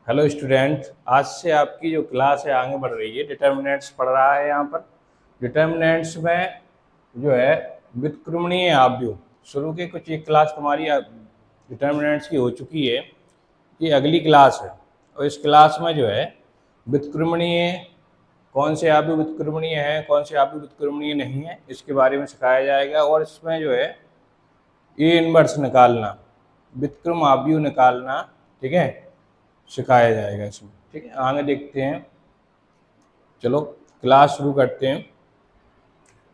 Hello student, आज से आपकी जो क्लास है आगे बढ़ रही है। डिटर्मिनेंट्स पढ़ रहा है यहाँ पर। डिटर्मिनेंट्स में जो है व्युत्क्रमणीय आव्यूह, शुरू के कुछ एक क्लास तुम्हारी डिटर्मिनेंट्स की हो चुकी है। ये अगली क्लास है और इस क्लास में जो है व्युत्क्रमणीय, कौन से आव्यूह व्युत्क्रमणीय है, कौन से आव्यूह व्युत्क्रमणीय नहीं है, इसके बारे में सिखाया जाएगा। और इसमें जो है ए इनवर्स निकालना, व्युत्क्रम आव्यूह निकालना, ठीक है, सिखाया जाएगा इसमें। ठीक है, आगे देखते हैं। चलो क्लास शुरू करते हैं।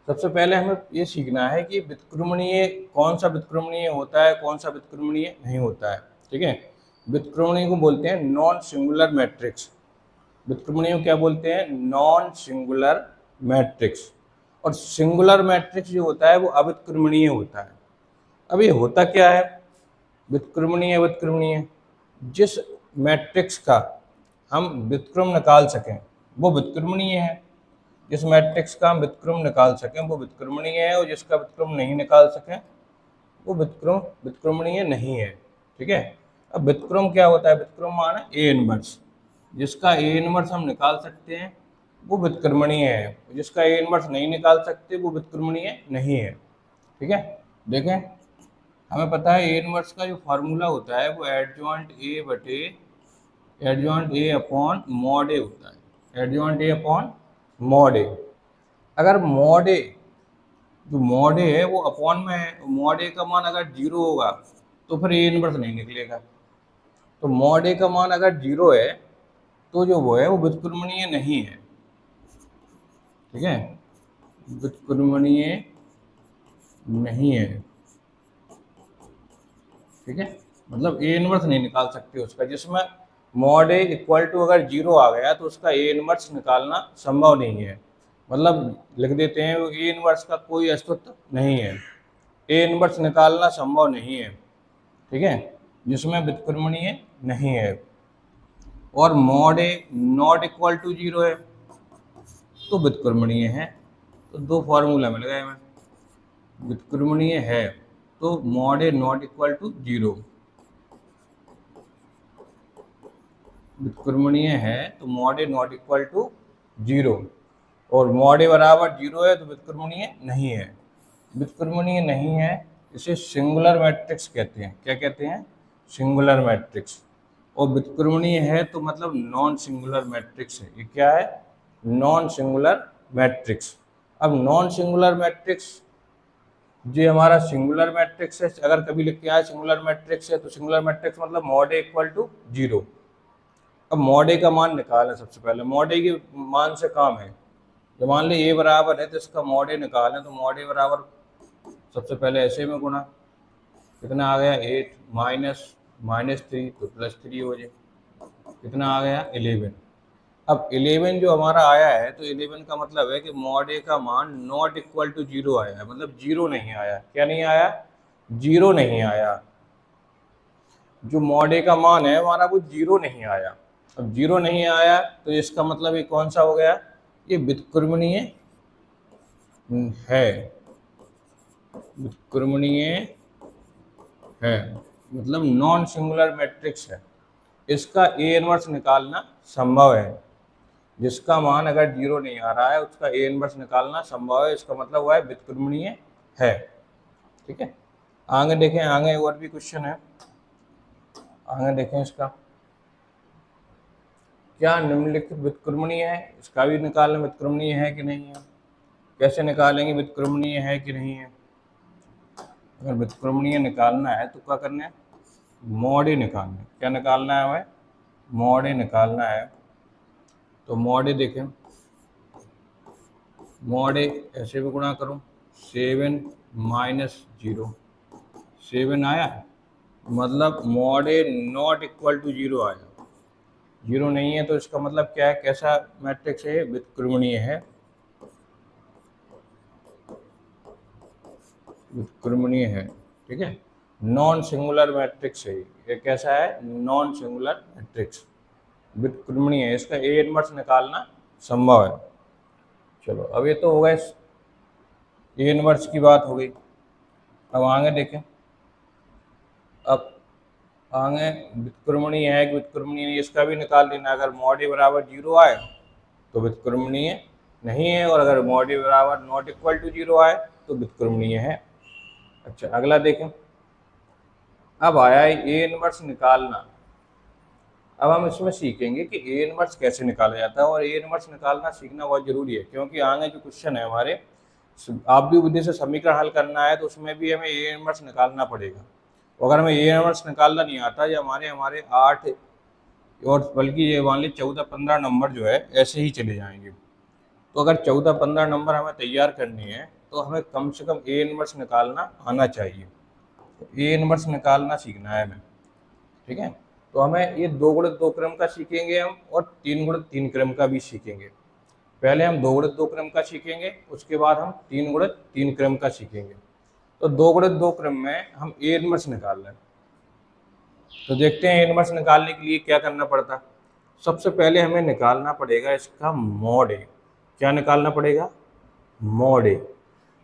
सबसे पहले हमें ये सीखना है कि व्युत्क्रमणीय, कौन सा व्युत्क्रमणीय होता है, कौन सा व्युत्क्रमणीय नहीं होता है। ठीक है, व्युत्क्रमणीय को बोलते हैं नॉन सिंगुलर मैट्रिक्स। व्युत्क्रमणीय को क्या बोलते हैं? Non singular matrix. और सिंगुलर मैट्रिक्स जो होता है वो अव्युत्क्रमणीय होता है। अब ये होता क्या है व्युत्क्रमणीय अव्युत्क्रमणीय? जिस मैट्रिक्स का हम व्युत्क्रम निकाल सकें वो व्युत्क्रमणीय है। जिस मैट्रिक्स का हम व्युत्क्रम निकाल सकें वो व्युत्क्रमणीय है, और जिसका व्युत्क्रम नहीं निकाल सकें वो व्युत्क्रमणीय नहीं है। ठीक है, अब व्युत्क्रम क्या होता है? व्युत्क्रम माना ए इनवर्स। जिसका ए इनवर्स हम निकाल सकते हैं वो व्युत्क्रमणीय है, जिसका ए इनवर्स नहीं निकाल सकते वो व्युत्क्रमणीय नहीं है। ठीक है, देखें, हमें पता है ए इनवर्स का जो फार्मूला होता है वो एडजॉइंट ए बटे एडजॉइंट ए अपॉन मॉड ए होता है। एडजॉइंट ए अपॉन मॉड ए। अगर मॉड ए, जो मॉड ए है वो अपॉन में है, मॉड ए का मान अगर 0 होगा तो फिर ए इनवर्स नहीं निकलेगा। तो मॉड ए का मान अगर 0 है तो जो वो है वो व्युत्क्रमणीय नहीं है। ठीक है, व्युत्क्रमणीय नहीं है। ठीक है, मतलब ए इनवर्स नहीं निकाल सकते उसका। जिसमें मॉड ए इक्वल टू अगर 0 आ गया तो उसका ए इनवर्स निकालना संभव नहीं है। मतलब लिख देते हैं ए इनवर्स का कोई अस्तित्व नहीं है, ए इनवर्स निकालना संभव नहीं है। ठीक है, जिसमें व्युत्क्रमणीय नहीं है। और mod A not equal to 0 है तो व्युत्क्रमणीय है। तो दो फॉर्मूला मिल गए हमें। व्युत्क्रमणीय है तो mod A not equal to 0, व्युत्क्रमणीय है तो mod A not equal to 0, और मॉड ए बराबर 0 है तो व्युत्क्रमणीय नहीं है। व्युत्क्रमणीय नहीं है, इसे सिंगुलर मैट्रिक्स कहते हैं। क्या कहते हैं? Singular matrix. और व्युत्क्रमणीय है तो मतलब नॉन सिंगुलर मैट्रिक्स है। ये क्या है? Non singular matrix. अब नॉन सिंगुलर मैट्रिक्स, जो हमारा सिंगुलर मैट्रिक्स है, अगर कभी लिख के आए सिंगुलर मैट्रिक्स है तो सिंगुलर मैट्रिक्स मतलब मॉड ए इक्वल टू 0। अब मॉड ए का मान निकालें। सबसे पहले मॉड ए के मान से काम है। तो मान ली ए बराबर है तो इसका मॉड ए निकालें। तो मॉड ए बराबर सबसे पहले ऐसे में गुना, कितना आ गया 8 माइनस 3 तो +3 हो जाए, कितना आ गया 11। अब 11 जो हमारा आया है तो 11 का मतलब है कि मॉड ए का मान नॉट इक्वल टू 0 आया है, मतलब 0 नहीं आया। क्या नहीं आया? 0 नहीं आया। जो मॉड ए का मान है हमारा वो 0 नहीं आया। अब 0 नहीं आया तो इसका मतलब ये कौन सा हो गया? ये व्युत्क्रमणीय है। व्युत्क्रमणीय है मतलब नॉन सिंगुलर मैट्रिक्स है। इसका ए इनवर्स निकालना संभव है। जिसका मान अगर 0 नहीं आ रहा है उसका ए इनवर्स निकालना संभव है। इसका मतलब हुआ है व्युत्क्रमणीय है। ठीक है, आगे देखें, आगे और भी क्वेश्चन है, आगे देखें। इसका क्या निम्नलिखित व्युत्क्रमणीय है? इसका भी निकालना व्युत्क्रमणीय है कि नहीं है। कैसे निकालेंगे व्युत्क्रमणीय है कि नहीं है? अगर व्युत्क्रमणीय निकालना है तो क्या करना है? मॉड ए निकालना है। क्या निकालना है हमें? मॉड ए निकालना है। तो मॉड ए देखें, मॉड ए ऐसे भी गुणा करूं, 7 माइनस 0, 7 आया, मतलब mod A not equal to 0 आया। 0 नहीं है तो इसका मतलब क्या है? कैसा मैट्रिक्स है? व्युत्क्रमणीय है। व्युत्क्रमणीय है। ठीक है, नॉन सिंगुलर मैट्रिक्स है। ये कैसा है? नॉन सिंगुलर मैट्रिक्स, व्युत्क्रमणीय है। इसका ए इनवर्स निकालना संभव है। चलो, अब ये तो हो गए ए इनवर्स की बात हो गई। अब आगे देखें। अब आगे व्युत्क्रमणीय है कि व्युत्क्रमणीय नहीं, इसका भी निकाल लेना। अगर मॉड ए बराबर 0 आए तो व्युत्क्रमणीय नहीं है, और अगर मॉड ए बराबर नॉट इक्वल टू 0 आए तो व्युत्क्रमणीय है। अच्छा, अगला देखें। अब आया है ए इनवर्स निकालना। अब हम इसमें सीखेंगे कि ए इनवर्स कैसे निकाला जाता है, और ए इनवर्स निकालना सीखना बहुत जरूरी है, क्योंकि आगे जो क्वेश्चन है हमारे आप भी विधि से समीकरण हल करना है तो उसमें भी हमें ए इनवर्स निकालना पड़ेगा। अगर हमें ए इनवर्स निकालना नहीं आता, या हमारे 8 और बल्कि ये मान लीजिए 14-15 नंबर जो है ऐसे ही चले जाएंगे। तो अगर 14-15 नंबर हमें तैयार करनी है तो हमें कम से कम ए इनवर्स निकालना आना चाहिए। ए इनवर्स निकालना सीखना है हमें, ठीक है। तो हमें ये 2 गुणित 2 क्रम का सीखेंगे हम, और 3 गुणित 3 क्रम का भी सीखेंगे। पहले हम 2 गुणित 2 क्रम का सीखेंगे, उसके बाद हम 3 गुणित 3 क्रम का सीखेंगे। तो 2 गुणित 2 क्रम में हम ए इनवर्स निकाल रहे हैं। तो देखते हैं ए इनवर्स निकालने के लिए क्या करना पड़ता है। सबसे पहले हमें निकालना पड़ेगा इसका मॉड ए। क्या निकालना पड़ेगा? मॉड ए।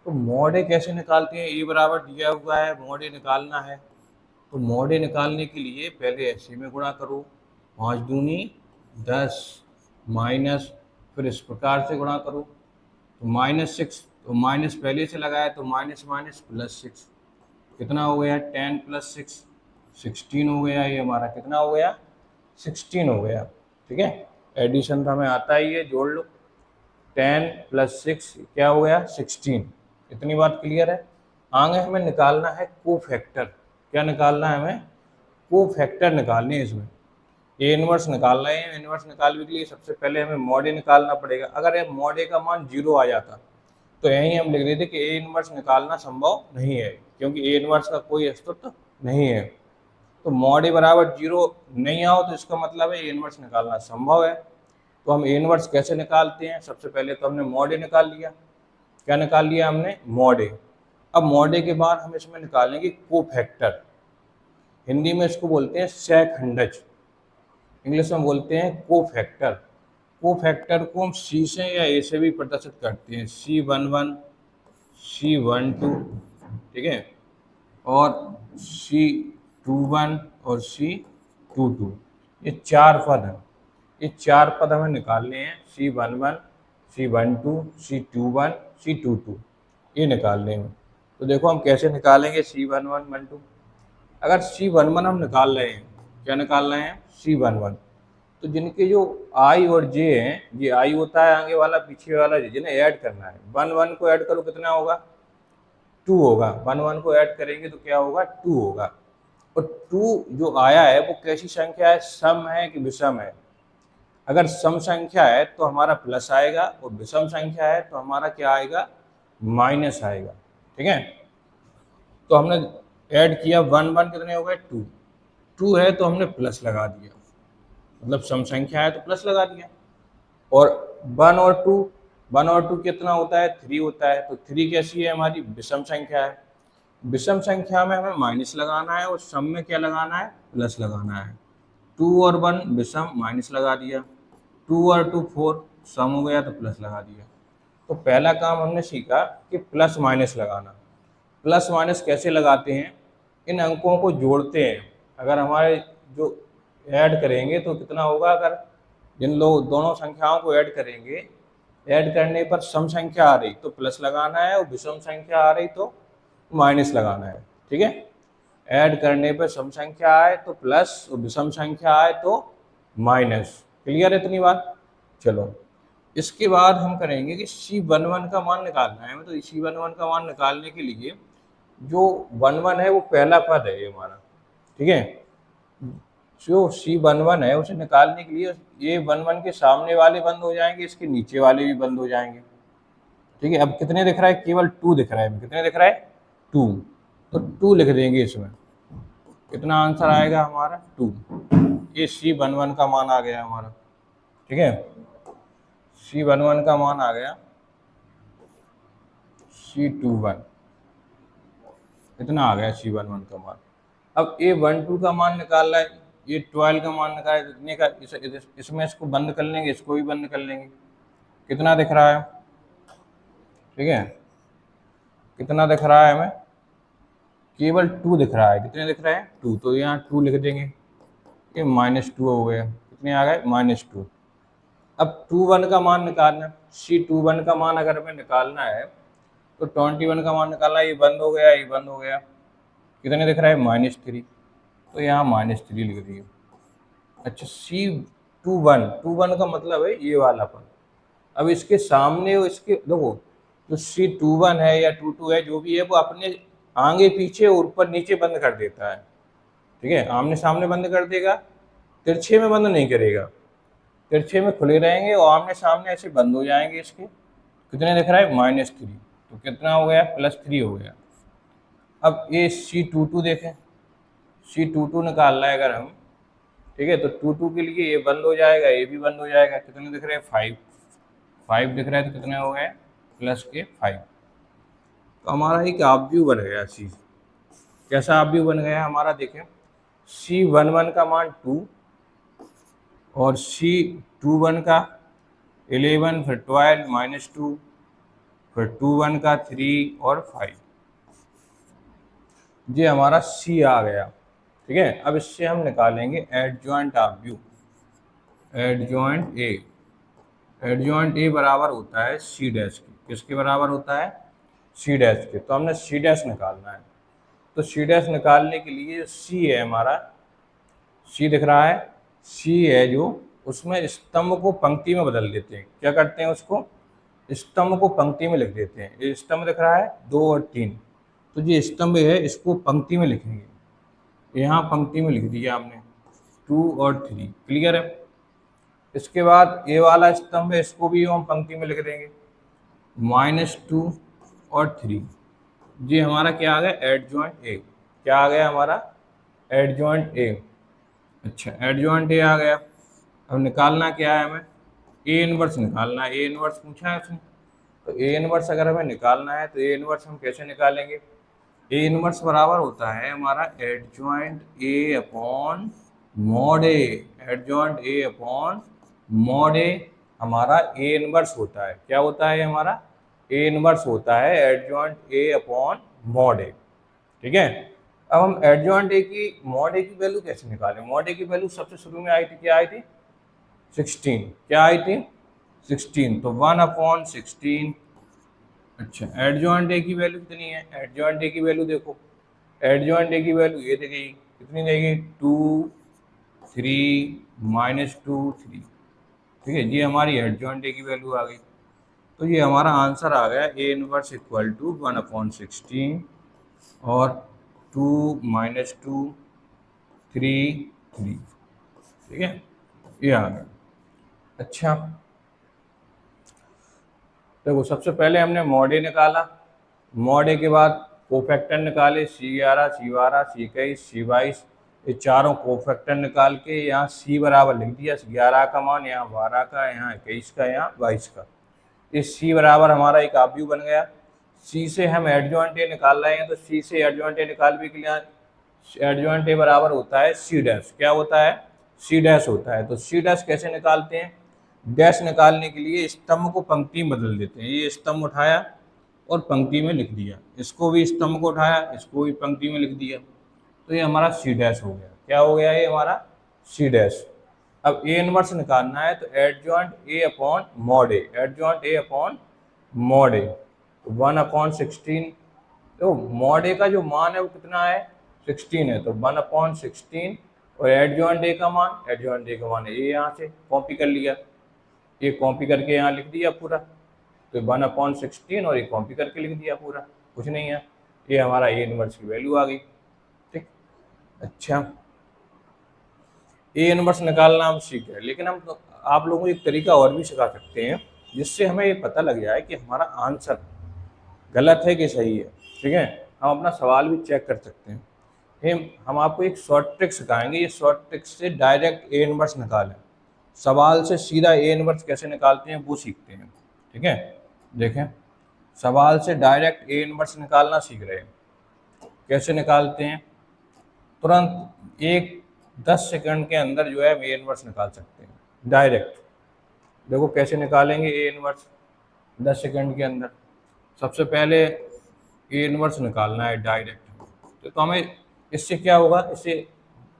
तो मॉड ए कैसे निकालते हैं? ए बराबर दिया हुआ है, मॉड ए निकालना है। तो मॉड ए निकालने के लिए पहले ऐसे में गुणा करो, 5 दूनी 10 माइनस, फिर इस प्रकार से गुणा करो तो -6, तो माइनस पहले से लगाया तो माइनस माइनस +6, कितना हो गया? 10 + 6 16 हो गया। ये हमारा कितना हो गया? 16 हो गया, ठीक है। एडिशन तो हमें आता ही है, जोड़ लो। 10 + 6 क्या हो गया? 16। इतनी बात क्लियर है। आगे हमें निकालना है कोफैक्टर। क्या निकालना है हमें? कोफैक्टर निकालने हैं इसमें। ए इनवर्स निकाल रहे हैं, इनवर्स निकालने के लिए सबसे पहले हमें मॉड ए निकालना पड़ेगा। अगर ये मॉड ए का मान 0 आ जाता तो यहीं हम लिख देते कि ए इनवर्स निकालना संभव नहीं है, क्योंकि ए इनवर्स का कोई अस्तित्व नहीं है। तो मॉड ए बराबर 0 नहीं आओ तो इसका मतलब है ए इनवर्स निकालना संभव है। तो हम ए इनवर्स कैसे निकालते हैं? सबसे पहले तो हमने मॉड ए निकाल लिया। क्या निकाल लिया हमने? मॉड ए। अब मॉड ए के बाद हम इसमें निकालेंगे कोफैक्टर। हिंदी में इसको बोलते हैं सहखंडज, इंग्लिश में बोलते हैं कोफैक्टर। कोफैक्टर को हम सी से या ए से भी प्रदर्शित करते हैं, C11, C12, ठीक है, और C21 और C22। ये 4 पद हैं। ये 4 पद हमें निकालने हैं, C11, C12, C21, C22, ये निकालने हैं। तो देखो हम कैसे निकालेंगे C11, 12। अगर C11 हम निकाल रहे हैं, क्या निकाल रहे हैं? C11। तो जिनके जो आई और जे हैं, ये आई होता है आगे वाला, पीछे वाला जे, जिन्हें ऐड करना है। 1 1 को ऐड करो, कितना होगा? 2 होगा। 1 1 को ऐड करेंगे तो क्या होगा? 2 होगा। और 2 जो आया है वो कैसी संख्या है? सम है कि विषम है? अगर सम संख्या है तो हमारा प्लस आएगा, और विषम संख्या है तो हमारा क्या आएगा? माइनस आएगा, ठीक है। तो हमने ऐड किया, 1 1 कितने हो गए? 2। 2 है तो हमने प्लस लगा दिया, मतलब सम संख्या है तो प्लस लगा दिया। और 1 और 2, 1 और 2 कितना होता है? 3 होता है। तो 3 कैसी है? हमारी विषम संख्या है। विषम संख्या में हमें माइनस लगाना है, और सम में क्या लगाना है? प्लस लगाना है। 2 और 1 विषम, माइनस लगा दिया। 2 और 2 4, सम हो गया तो प्लस लगा दिया। तो पहला काम हमने सीखा कि प्लस माइनस लगाना। प्लस माइनस कैसे लगाते हैं? इन अंकों को जोड़ते हैं। अगर हमारे जो ऐड करेंगे तो कितना होगा? अगर जिन लोग दोनों संख्याओं को ऐड करेंगे, ऐड करने पर सम संख्या आ रही तो प्लस लगाना है, और विषम संख्या आ रही तो माइनस लगाना है, ठीक है। ऐड करने पर सम संख्या आए तो प्लस, और विषम संख्या आए तो माइनस। क्लियर है इतनी बात? चलो, इसके बाद हम करेंगे कि C11 का मान निकालना है। तो C11 का मान निकालने के लिए जो 1 1 है वो पहला पद है ये हमारा, ठीक है। जो C11 है उसे निकालने के लिए ये 1 1 के सामने वाले बंद हो जाएंगे, इसके नीचे वाले भी बंद हो जाएंगे, ठीक है। अब कितने दिख रहा है? केवल 2 दिख रहा है। कितने दिख रहा है? 2। तो 2 लिख देंगे इसमें। कितना आंसर आएगा हमारा? 2। ये C11 का मान आ गया हमारा, ठीक है। C11 का मान आ गया C21, इतना आ गया C11 का मान। अब A12 का मान निकालना है, ये 12 का मान निकाला कितने का? इसमें इसको बंद कर लेंगे, इसको भी बंद कर लेंगे। कितना दिख रहा है? ठीक है, कितना दिख रहा है हमें? केवल 2 दिख रहा है। कितने दिख रहे हैं? 2। तो यहाँ 2 लिख देंगे, ये -2 हो गया। कितने आ गए? -2। अब 21 का मान निकालना, C21 का मान अगर हमें निकालना है तो 21 का मान निकालना, ये बंद हो गया, ये बंद हो गया। कितने दिख रहा है? -3। तो यहाँ -3 लिख दिए। अच्छा, C21 का मतलब है ये वाला पद। अब इसके सामने इसके देखो, जो C21 है या 22 है, जो भी है, वो अपने आगे पीछे और ऊपर नीचे बंद कर देता है। ठीक है, आमने सामने बंद कर देगा, तिरछे में बंद नहीं करेगा। तिरछे में खुले रहेंगे और आमने सामने ऐसे बंद हो जाएंगे इसके। कितने दिख रहा है? -3। तो कितना हो गया? +3 हो गया। अब ये C22 देखें, C22 निकालना है अगर हम, ठीक है, तो 22 के लिए ये बंद हो जाएगा, ये भी बंद हो जाएगा। कितने दिख रहे हैं? 5 दिख रहा है। तो कितने हो गए? +5। तो हमारा एक ऑब्व्यू बन गया सी। कैसा ऑब्व्यू बन गया हमारा? देखें, C11 का मान 2 और C21 का 11, फिर 12 -2, फिर 21 का 3 और 5। ये हमारा C आ गया। ठीक है, अब इससे हम निकालेंगे एडजॉइंट ऑब्व्यू। एडजॉइंट ए बराबर होता है C डैश के। किसके बराबर होता है? C डैश के। तो हमने C डैश निकालना है। तो C डैश निकालने के लिए C है हमारा, C दिख रहा है, C है जो, उसमें स्तंभ को पंक्ति में बदल देते हैं। क्या करते हैं? उसको स्तंभ को पंक्ति में लिख देते हैं। ये स्तंभ दिख रहा है 2 और 3, तो ये स्तंभ है, इसको पंक्ति में लिखेंगे। यहाँ पंक्ति में लिख दिया हमने 2 और 3। क्लियर है? इसके बाद ये वाला स्तंभ है, इसको भी हम पंक्ति में लिख देंगे, -2 और 3। ये हमारा क्या आ गया? Adjoint A. क्या आ गया हमारा? एडजॉइंट ए। अच्छा, एडजॉइंट ए आ गया। अब निकालना क्या है हमें? ए इनवर्स निकालना है। ए इनवर्स पूछा है उसने, तो ए इनवर्स अगर हमें निकालना है तो ए इनवर्स हम कैसे निकालेंगे? ए इनवर्स बराबर होता है हमारा adjoint A upon mod A. Adjoint A upon mod A हमारा ए इनवर्स होता है। क्या होता है हमारा? ए इनवर्स होता है एडजॉइंट ए अपॉन मॉड ए। ठीक है, अब हम एडजॉइंट ए की मॉड ए की वैल्यू कैसे निकालें? मॉड ए की वैल्यू सबसे शुरू में आई थी, क्या आई थी? 16। क्या आई थी? 16। तो 1/16। अच्छा, एडजॉइंट ए की वैल्यू कितनी है? एडजॉइंट ए की वैल्यू देखो, एडजॉइंट ए की वैल्यू ये देगी, कितनी देगी? 2, 3, -2, 3। ठीक है, ये हमारी एडजॉइंट ए की वैल्यू आ गई। तो ये हमारा आंसर आ गया ए इनवर्स इक्वल टू 1/16 और 2, -2, 3, 3। ठीक है, ये आ गया। अच्छा, देखो, सबसे पहले हमने मॉड ए निकाला। मॉड ए के बाद कोफैक्टर निकाले, C11, C12, C21, C22। ये चारों कोफैक्टर निकाल के यहाँ C बराबर लिख दिया। 11 का मान, यहाँ 12 का, यहाँ 21 का, यहाँ 22 का। इस C बराबर हमारा एक ऑब्व्यू बन गया। C से हम एडजॉइंट ए निकाल रहे हैं, तो C से एडजॉइंट ए निकाल भी के लिए एडजॉइंट ए बराबर होता है C डैश। क्या होता है? C डैश होता है। तो C डैश कैसे निकालते हैं? डैश निकालने के लिए स्तंभ को पंक्ति में बदल देते हैं। ये स्तंभ उठाया और पंक्ति में लिख दिया, इसको भी स्तंभ को उठाया, इसको भी पंक्ति में लिख दिया, तो ये हमारा C डैश हो गया। क्या हो गया? ये हमारा C डैश। अब ए इनवर्स निकालना है, तो adjoint A upon mod A. Adjoint A upon mod A, 1/16। तो मॉड ए का जो मान है वो कितना है? 16 है। तो 1/16 और एडजॉइंट ए का मान, एडजॉइंट ए का मान है ये, यहाँ से कॉपी कर लिया, ये कॉपी करके यहाँ लिख दिया पूरा। तो 1/16 और ये कॉपी करके लिख दिया पूरा, कुछ नहीं है। ये हमारा ए इनवर्स की वैल्यू आ गई। ठीक। अच्छा, ए इनवर्स निकालना हम सीख गए, लेकिन हम आप लोगों को एक तरीका और भी सिखा सकते हैं, जिससे हमें ये पता लग जाए कि हमारा आंसर गलत है कि सही है। ठीक है, हम अपना सवाल भी चेक कर सकते हैं। हम आपको एक शॉर्ट ट्रिक सिखाएंगे। ये शॉर्ट ट्रिक से डायरेक्ट ए इनवर्स निकालें, सवाल से सीधा ए इनवर्स कैसे निकालते हैं वो सीखते हैं। ठीक है, देखें, सवाल से डायरेक्ट ए इनवर्स निकालना सीख रहे हैं। कैसे निकालते हैं? तुरंत 10 सेकंड के अंदर जो है ए इनवर्स निकाल सकते हैं डायरेक्ट। देखो कैसे निकालेंगे ए इनवर्स 10 सेकंड के अंदर। सबसे पहले ए इनवर्स निकालना है डायरेक्ट, तो हमें इससे क्या होगा, इससे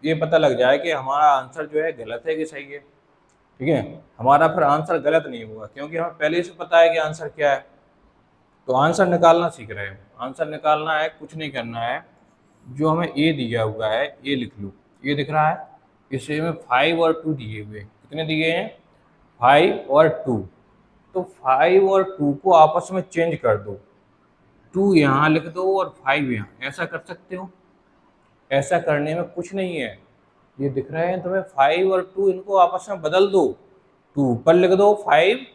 ये पता लग जाए कि हमारा आंसर जो है गलत है कि सही है। ठीक है, हमारा फिर आंसर गलत नहीं होगा क्योंकि हमें पहले से पता है कि आंसर क्या है। तो आंसर निकालना सीख रहे हैं। आंसर निकालना है, कुछ नहीं करना है, जो हमें ए दिया हुआ है ये लिख लो, ये दिख रहा है, इसे में 5 और 2 दिए हुए हैं। कितने दिए हैं? 5 और 2। तो 5 और 2 को आपस में चेंज कर दो, 2 यहाँ लिख दो और 5 यहाँ, ऐसा कर सकते हो। ऐसा करने में कुछ नहीं है, ये दिख रहे हैं तुम्हें 5 और 2, इनको आपस में बदल दो, 2 ऊपर लिख दो 5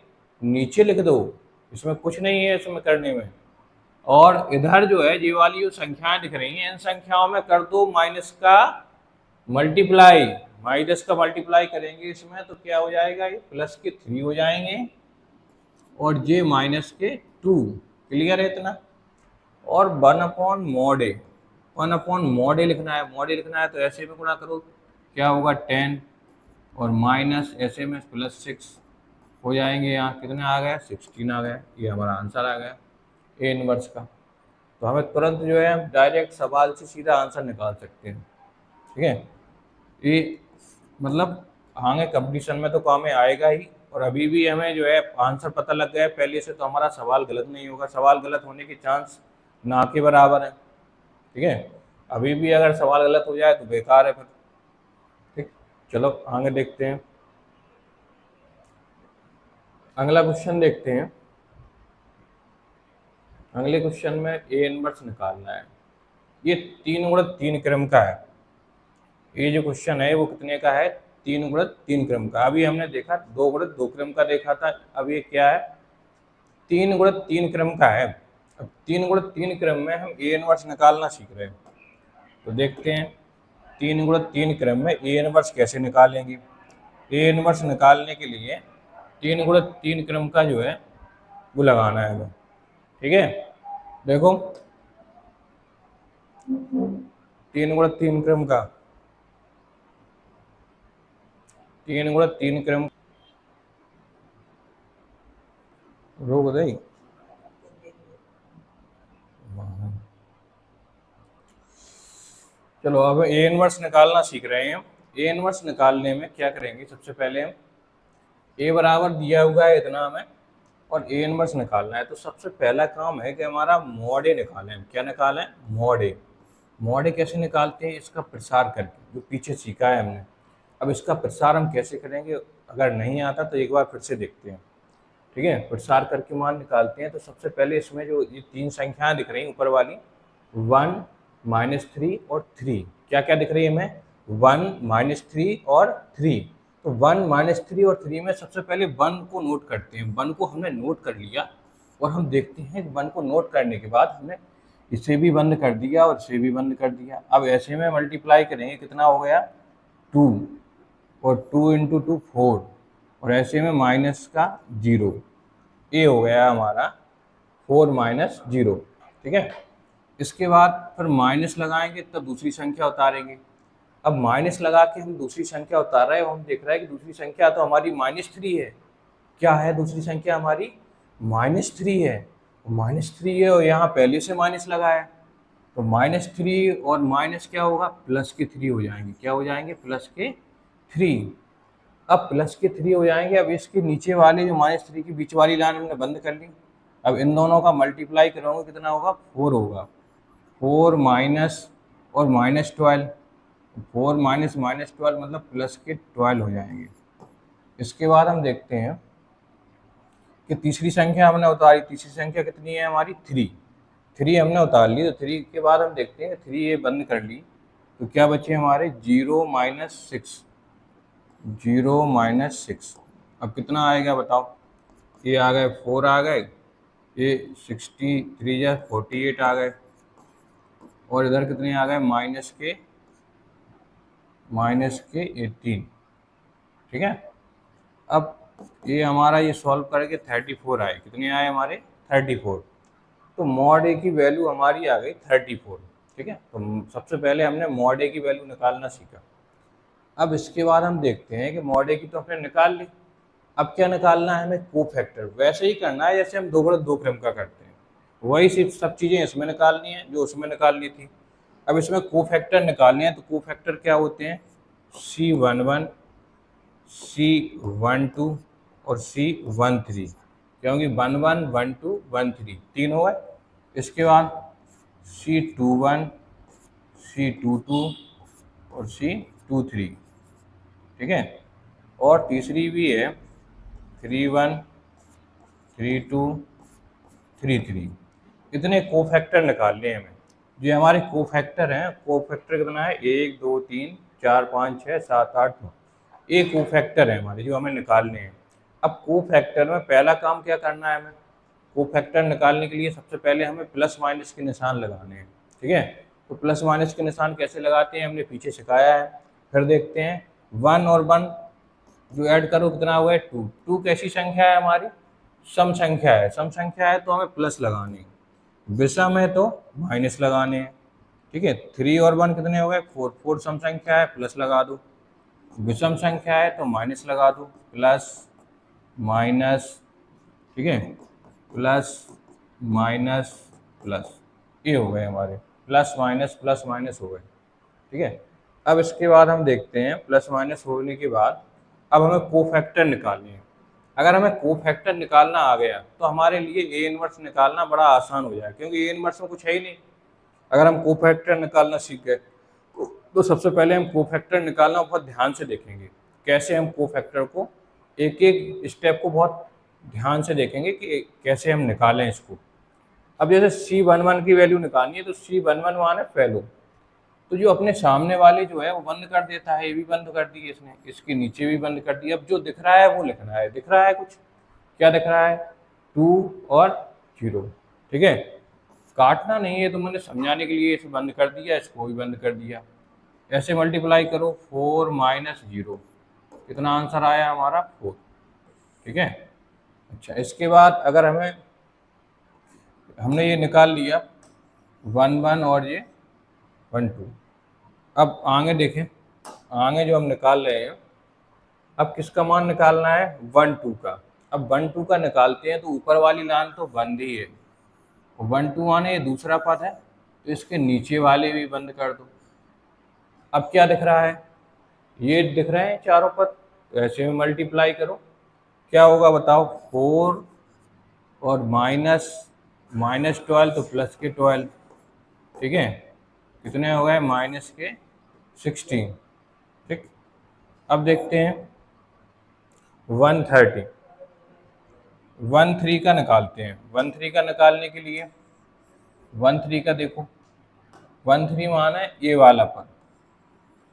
नीचे लिख दो, इसमें कुछ नहीं है इसमें करने में। और इधर जो है ये वाली जो संख्याएं दिख रही हैं, इन संख्याओं में कर दो माइनस का मल्टीप्लाई। माइनस का मल्टीप्लाई करेंगे इसमें तो क्या हो जाएगा, ये प्लस के 3 हो जाएंगे और ये माइनस के 2। क्लियर है इतना? और 1/mod a, 1/mod a लिखना है। mod a लिखना है तो ऐसे में गुणा करो, क्या होगा 10 और माइनस ऐसे में +6 हो जाएंगे। यहाँ कितने आ गए? 16 आ गए। ये हमारा आंसर आ गया ए इनवर्स का। तो हमें तुरंत जो है हम डायरेक्ट सवाल से सीधा आंसर निकाल सकते हैं। ठीक है, ये मतलब आगे कंपटीशन में तो काम में आएगा ही। और अभी भी हमें जो है आंसर पता लग गया है पहले से, तो हमारा सवाल गलत नहीं होगा। सवाल गलत होने के चांस ना के बराबर है। ठीक है, अभी भी अगर सवाल गलत हो जाए तो बेकार है फिर। ठीक, चलो आगे देखते हैं, अगला क्वेश्चन देखते हैं। अगले क्वेश्चन में ए इनवर्स निकालना है। ये 3 × 3 क्रम का है। ये जो क्वेश्चन है वो कितने का है? 3 × 3 क्रम का। अभी हमने देखा 2 × 2 क्रम का देखा था, अब ये क्या है? 3 × 3 क्रम का है। अब 3 × 3 क्रम में हम ए इनवर्स निकालना सीख रहे हैं। तो देखते हैं 3 × 3 क्रम में ए इनवर्स कैसे निकालेंगे। ए इनवर्स निकालने के लिए 3 × 3 क्रम का जो है वो लगाना है हमें। ठीक है, देखो 3 × 3 क्रम का, 3 × 3 क्रम, रोक दे। चलो अब ए इनवर्स निकालना सीख रहे हैं। ए इनवर्स निकालने में क्या करेंगे, सबसे पहले हम ए बराबर दिया हुआ है इतना हमें और ए इनवर्स निकालना है। तो सबसे पहला काम है कि हमारा mod a निकालें। हम क्या निकालें? mod a। mod a कैसे निकालते हैं? इसका प्रसार करके, जो पीछे सीखा है हमने। अब इसका प्रसार हम कैसे करेंगे, अगर नहीं आता तो एक बार फिर से देखते हैं। ठीक है, प्रसार करके मान निकालते हैं। तो सबसे पहले इसमें जो ये 3 संख्याएं दिख रही हैं ऊपर वाली, 1 -3 और 3, क्या क्या दिख रही है हमें? 1 -3 और 3। तो 1 -3 और 3 में सबसे पहले 1 को नोट करते हैं। 1 को हमने नोट कर लिया और हम देखते हैं 1 को नोट करने के बाद हमने इसे भी बंद कर दिया और इसे भी बंद कर दिया। अब ऐसे में मल्टीप्लाई करेंगे, कितना हो गया? 2 और 2 × 2 4 और ऐसे में माइनस का 0। ये हो गया हमारा 4 - 0। ठीक है, इसके बाद फिर माइनस लगाएंगे तब दूसरी संख्या उतारेंगे। अब माइनस लगा के हम दूसरी संख्या उतार रहे हैं, हम देख रहे हैं कि दूसरी संख्या तो हमारी -3 है। क्या है दूसरी संख्या हमारी? -3 है। -3 है और यहाँ पहले से माइनस लगा है, तो -3 और माइनस क्या होगा? +3 हो जाएंगे। क्या हो जाएंगे? +3। अब +3 हो जाएंगे। अब इसके नीचे वाले जो -3 की बीच वाली लाइन हमने बंद कर ली। अब इन दोनों का मल्टीप्लाई करोगे कितना होगा? 4 होगा। 4 माइनस और -12, 4 माइनस -12 मतलब +12 हो जाएंगे। इसके बाद हम देखते हैं कि तीसरी संख्या हमने उतारी। तीसरी संख्या कितनी है हमारी? 3 हमने उतार ली। तो 3 के बाद हम देखते हैं 3 ये बंद कर ली, तो क्या बचे हमारे? 0 - 6। 0 - 6। अब कितना आएगा बताओ? ये आ गए 4 आ गए, ये 63 या 48 आ गए और इधर कितने आ गए? -18। ठीक है, अब ये हमारा ये सॉल्व करके 34 आए। कितने आए हमारे? 34। तो mod a की वैल्यू हमारी आ गई 34। ठीक है, तो सबसे पहले हमने mod a की वैल्यू निकालना सीखा। अब इसके बाद हम देखते हैं कि mod a की तो हमने निकाल ली। अब क्या निकालना है हमें? कोफैक्टर। वैसे ही करना है जैसे हम 2 × 2 क्रम का करते हैं, वही सिर्फ सब चीज़ें इसमें निकालनी है जो उसमें निकालनी थी। अब इसमें कोफैक्टर निकालने हैं, तो कोफैक्टर क्या होते हैं, C11, C12 और C13, क्योंकि 11, 12, 13 तीन हो गए। इसके बाद C21, C22 और C23, ठीक है। और तीसरी भी है 31, 32, 33। इतने कोफैक्टर निकालने हैं हमें। जो हमारे कोफैक्टर हैं, कोफैक्टर कितना है, 1, 2, 3, 4, 5, 6, 7, 8, 9, ये कोफैक्टर है हमारे जो हमें निकालने हैं। अब कोफैक्टर में पहला काम क्या करना है हमें, कोफैक्टर निकालने के लिए सबसे पहले हमें प्लस माइनस के निशान लगाने हैं, ठीक है। तो प्लस माइनस के निशान कैसे लगाते हैं हमने पीछे सिखाया है। फिर देखते हैं 1 और 1 जो ऐड करो कितना हुआ है, 2। 2 कैसी संख्या है हमारी, सम संख्या है। सम संख्या है तो हमें प्लस लगानी है, विषम है तो माइनस लगाने हैं, ठीक है। 3 और 1 कितने हो गए, 4। 4 सम संख्या है, प्लस लगा दो। विषम संख्या है तो माइनस लगा दो, प्लस माइनस, ठीक है, प्लस माइनस प्लस, ये हो गए हमारे प्लस माइनस हो गए, ठीक है। अब इसके बाद हम देखते हैं प्लस माइनस होने के बाद अब हमें कोफैक्टर निकालने हैं। अगर हमें कोफैक्टर निकालना आ गया तो हमारे लिए ए इनवर्स निकालना बड़ा आसान हो जाएगा, क्योंकि ए इनवर्स में कुछ है ही नहीं। अगर हम कोफैक्टर निकालना सीख गए तो सबसे पहले हम कोफैक्टर निकालना बहुत ध्यान से देखेंगे। कैसे हम कोफैक्टर को एक एक स्टेप को बहुत ध्यान से देखेंगे कि कैसे हम निकालें इसको। अब जैसे C11 की वैल्यू निकालनी है तो C11 माने फैलो, तो जो अपने सामने वाले जो है वो बंद कर देता है, ये भी बंद कर दी इसने, इसके नीचे भी बंद कर दी। अब जो दिख रहा है वो लिखना है। दिख रहा है कुछ, क्या दिख रहा है, 2 और 0, ठीक है। काटना नहीं है, तो मैंने समझाने के लिए इसे बंद कर दिया, इसको भी बंद कर दिया। ऐसे मल्टीप्लाई करो, 4 माइनस 0, कितना आंसर आया हमारा, 4, ठीक है। अच्छा, इसके बाद अगर हमने ये निकाल लिया 1 1 और ये 1 2। अब आगे देखें, आगे जो हम निकाल रहे हैं, अब किसका मान निकालना है, 1 2 का। अब 1 2 का निकालते हैं तो ऊपर वाली लाइन तो बंद ही है, 1 2 माने ये दूसरा पद है, तो इसके नीचे वाले भी बंद कर दो। अब क्या दिख रहा है, ये दिख रहे हैं चारों पद, तो ऐसे में मल्टीप्लाई करो, क्या होगा बताओ, 4 और माइनस 12 तो प्लस के 12, ठीक है, कितने हो गए, माइनस के 16, ठीक। अब देखते हैं 130, 13 का निकालते हैं। 13 का निकालने के लिए 13 का देखो, 13 माना है ये वाला पद।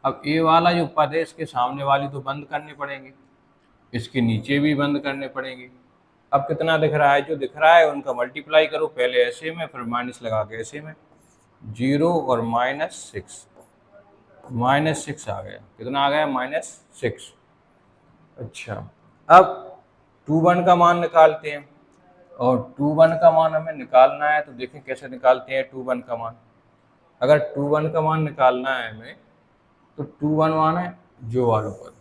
अब ये वाला जो पद है इसके सामने वाली तो बंद करने पड़ेंगे, इसके नीचे भी बंद करने पड़ेंगे। अब कितना दिख रहा है, जो दिख रहा है उनका मल्टीप्लाई करो, पहले ऐसे में फिर माइनस लगा के ऐसे में, 0 और -6, -6 आ गया, कितना आ गया, -6। अच्छा, अब 2 1 का मान निकालते हैं, और 2 1 का मान हमें निकालना है तो देखें कैसे निकालते हैं 2 1 का मान। अगर 2 1 का मान निकालना है हमें तो 2 1 मान है जो वाले पद,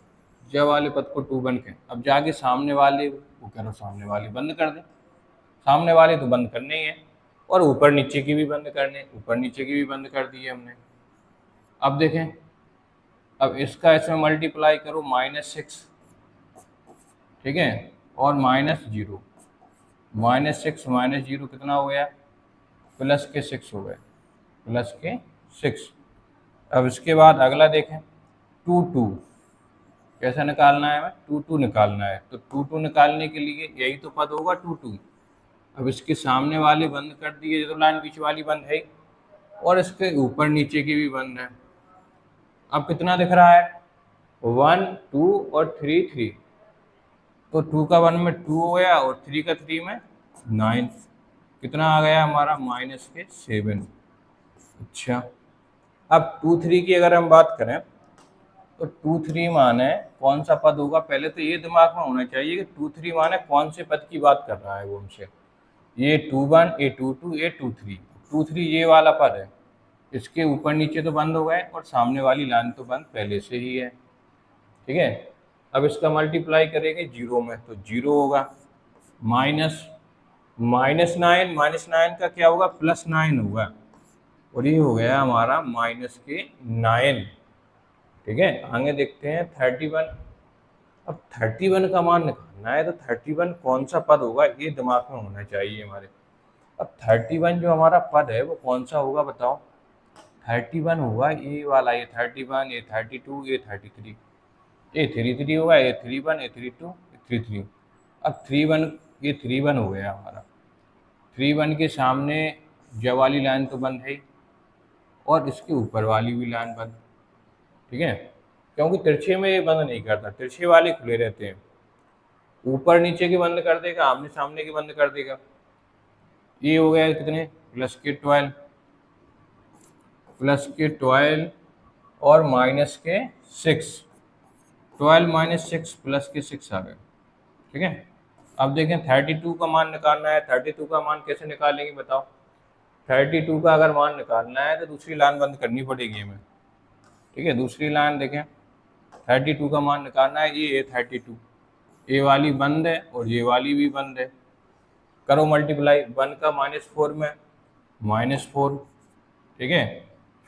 जो वाले पद को 2 1 के। अब जाके सामने वाले वो करो, सामने वाले बंद कर दें, सामने वाले तो बंद करने ही है, और ऊपर नीचे की भी बंद करने, ऊपर नीचे की भी बंद कर दी है हमने। अब देखें, अब इसका इसमें मल्टीप्लाई करो, -6, ठीक है, और -0, -6 -0 कितना हो गया, प्लस के 6 हो गए, प्लस के 6। अब इसके बाद अगला देखें, 2 2 कैसा निकालना है हमें, 2 2 निकालना है, तो 2 2 निकालने के लिए यही तो पद होगा 2 2। अब इसके सामने वाले बंद कर दिए, तो लाइन बीच वाली बंद है, और इसके ऊपर नीचे की भी बंद है। अब कितना दिख रहा है, 1 2 और 3 3, तो 2 का 1 में 2 हो गया, और 3 का 3 में 9, कितना आ गया हमारा, -7। अच्छा, अब 2 3 की अगर हम बात करें तो 2 3 माने कौन सा पद होगा, पहले तो ये दिमाग में होना चाहिए कि 2 3 माने कौन से पद की बात कर रहा है वो हमसे। ये 2 1, ये 2 2, ये 2 3। 2 3 ये वाला पद है, इसके ऊपर नीचे तो बंद हो गए, और सामने वाली लाइन तो बंद पहले से ही है, ठीक है। अब इसका मल्टीप्लाई करेंगे 0 में, तो 0 होगा, -9 का क्या होगा, +9 होगा, और ये हो गया हमारा -9। ठीक है, आगे देखते हैं 31। अब 31 का मान निकालना है तो 31 कौन सा पद होगा ये दिमाग में होना चाहिए हमारे। अब 31 जो हमारा पद है वो कौन सा होगा बताओ। 31 होगा ये वाला, ये 31, ये 32, ये 33, ये 33 होगा, ये 31, ये 32, ये 33। अब 31, ये 31 हो गया हमारा। 31 के सामने जब वाली लाइन तो बंद है ही, और इसके ऊपर वाली भी लाइन बंद। ठीक है, क्योंकि तिरछे में ये बंद नहीं करता, तिरछे वाले खुले रहते हैं। ऊपर नीचे के बंद कर देगा, आमने सामने के बंद कर देगा। ये हो गया कितने, +12, +12 और -6। 12 - 6 +6 आ गए। ठीक है, अब देखें 32 का मान निकालना है। 32 का मान कैसे निकालेंगे बताओ। 32 का अगर मान निकालना है तो दूसरी लाइन बंद करनी पड़ेगी हमें। ठीक है, दूसरी लाइन देखें, 32 का मान निकालना है, ये 32, ये वाली बंद है और ये वाली भी बंद है। करो मल्टीप्लाई, 1 का -4 में -4। ठीक है,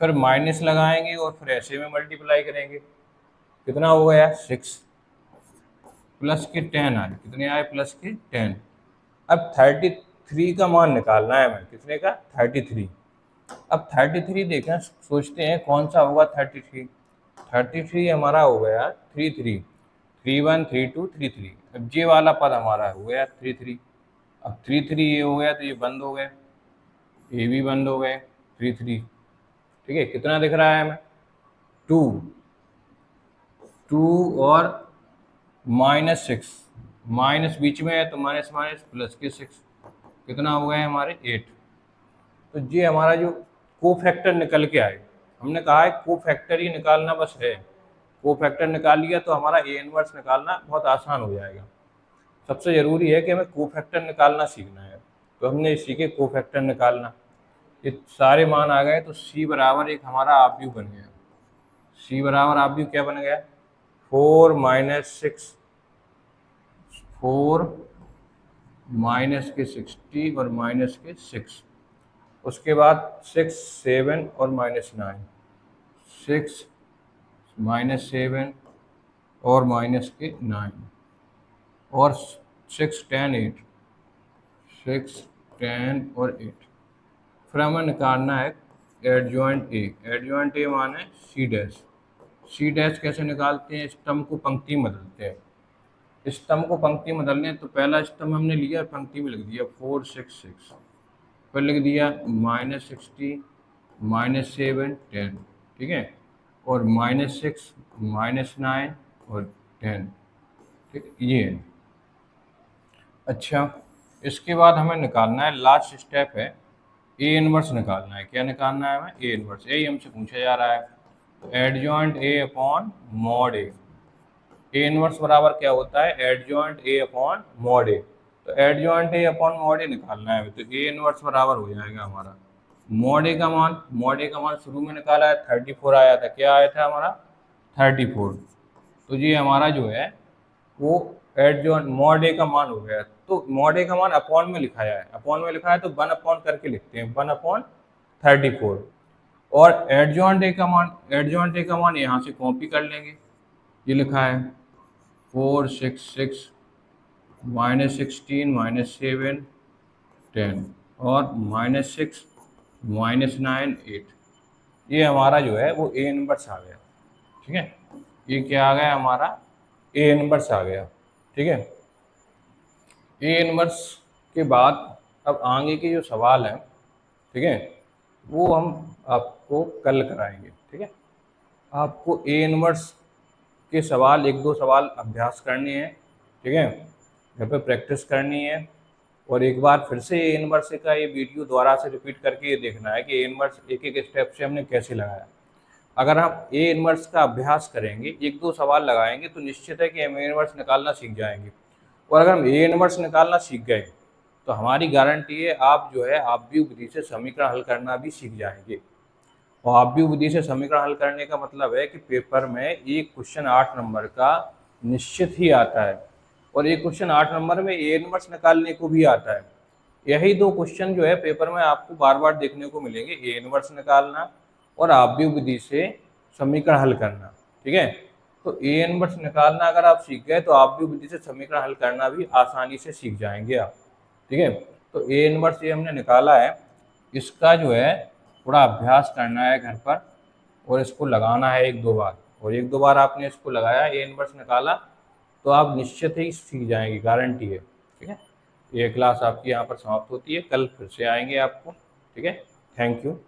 फिर माइनस लगाएंगे और फिर ऐसे में मल्टीप्लाई करेंगे। कितना हो गया 6, प्लस के 10 आए। कितने आए, +10। अब 33 का मान निकालना है हमें। कितने का, 33। अब 33 देखें, सोचते हैं कौन सा होगा 33। 33 हमारा हो गया 33, 31, 32, 33। अब ये वाला पद हमारा हो गया 33। अब 33 ये हो गया तो ये बंद हो गए, ये भी बंद हो गए 33। ठीक है, कितना दिख रहा है हमें, 2 और -6, माइनस बीच में है तो माइनस माइनस प्लस के 6। कितना हो गए हमारे 8। तो ये हमारा जो कोफैक्टर निकल के आए, हमने कहा है कोफैक्टर ही निकालना बस है। कोफैक्टर निकाल लिया तो हमारा ए इनवर्स निकालना बहुत आसान हो जाएगा। सबसे ज़रूरी है कि हमें कोफैक्टर निकालना सीखना है। तो हमने सीखे कोफैक्टर निकालना, ये सारे मान आ गए तो C बराबर एक हमारा आव्यूह बन गया। C बराबर आव्यूह क्या बन गया, 4 - 6, 4 -60 और -6। उसके बाद 6, 7 और -9, 6 -7 और -9 और 6, 10, 8, 6, 10 और 8। फिर हमें निकालना है एडजॉइंट ए। एडजॉइंट ए माने C डैश कैसे निकालते हैं, स्तंभ को पंक्ति में बदलते हैं। स्तंभ को पंक्ति में बदलने तो पहला स्तंभ हमने लिया, पंक्ति में लिख दिया 4, 6, 6, फिर लिख दिया -60, -7, 10। ठीक है, और -6, -9 और 10। ठीक, ये है। अच्छा, इसके बाद हमें निकालना है, लास्ट स्टेप है ए इनवर्स निकालना है। क्या निकालना है हमें, ए इनवर्स। यही हमसे पूछा जा रहा है। तो adjoint A upon mod A. A inverse बराबर क्या होता है, एडजॉइंट ए अपॉन मॉड ए। तो एडजॉइंट ए अपॉन मॉड ए निकालना है, तो ए इनवर्स बराबर हो जाएगा हमारा मॉड ए का मान। मॉड ए का मान शुरू में निकाला है 34 आया था। क्या आया था हमारा, 34। तो ये हमारा जो है वो एडजॉइंट मॉड ए का मान हो गया। तो मॉड ए का मान अपॉन में लिखाया है, अपॉन में लिखा है तो 1 अपॉन करके लिखते हैं, 1/34। और एडजॉइंट ए का मान, एडजॉइंट ए का मान यहाँ से कॉपी कर लेंगे। ये लिखा है 4, 6, 6, -16, -7, 10 और -6, -9, 8। ये हमारा जो है वो ए इनवर्स आ गया। ठीक है, ये क्या आ गया हमारा, ए इनवर्स आ गया। ठीक है, ए इनवर्स के बाद अब आगे के जो सवाल हैं, ठीक है, वो हम आपको कल कराएंगे। ठीक है, आपको ए इनवर्स के सवाल, 1-2 सवाल अभ्यास करने हैं। ठीक है, घर पे प्रैक्टिस करनी है। और एक बार फिर से ए इनवर्स का ये वीडियो दोबारा से रिपीट करके ये देखना है कि ए इनवर्स एक एक स्टेप से हमने कैसे लगाया। अगर हम ए इनवर्स का अभ्यास करेंगे, 1-2 सवाल लगाएंगे, तो निश्चित है कि हम ए इनवर्स निकालना सीख जाएंगे। और अगर हम ए इनवर्स निकालना सीख गए तो हमारी गारंटी है आप जो है आव्यूह विधि से समीकरण हल करना भी सीख जाएंगे। और आव्यूह विधि से समीकरण हल करने का मतलब है कि पेपर में एक क्वेश्चन 8 नंबर का निश्चित ही आता है, और एक क्वेश्चन 8 नंबर में ए इनवर्स निकालने को भी आता है। यही दो क्वेश्चन जो है पेपर में आपको बार बार देखने को मिलेंगे, ए इनवर्स निकालना और आव्यूह विधि से समीकरण हल करना। ठीक है, तो ए इनवर्स निकालना अगर आप सीख गए तो आव्यूह विधि से समीकरण हल करना भी आसानी से सीख जाएंगे आप। ठीक है, तो ए इनवर्स ये हमने निकाला है, इसका जो है थोड़ा अभ्यास करना है घर पर और इसको लगाना है 1-2 बार, और 1-2 बार आपने इसको लगाया, ए इनवर्स निकाला, तो आप निश्चित ही सीख जाएंगे, गारंटी है। ठीक है, ये क्लास आपकी यहाँ पर समाप्त होती है, कल फिर से आएंगे आपको। ठीक है, थैंक यू।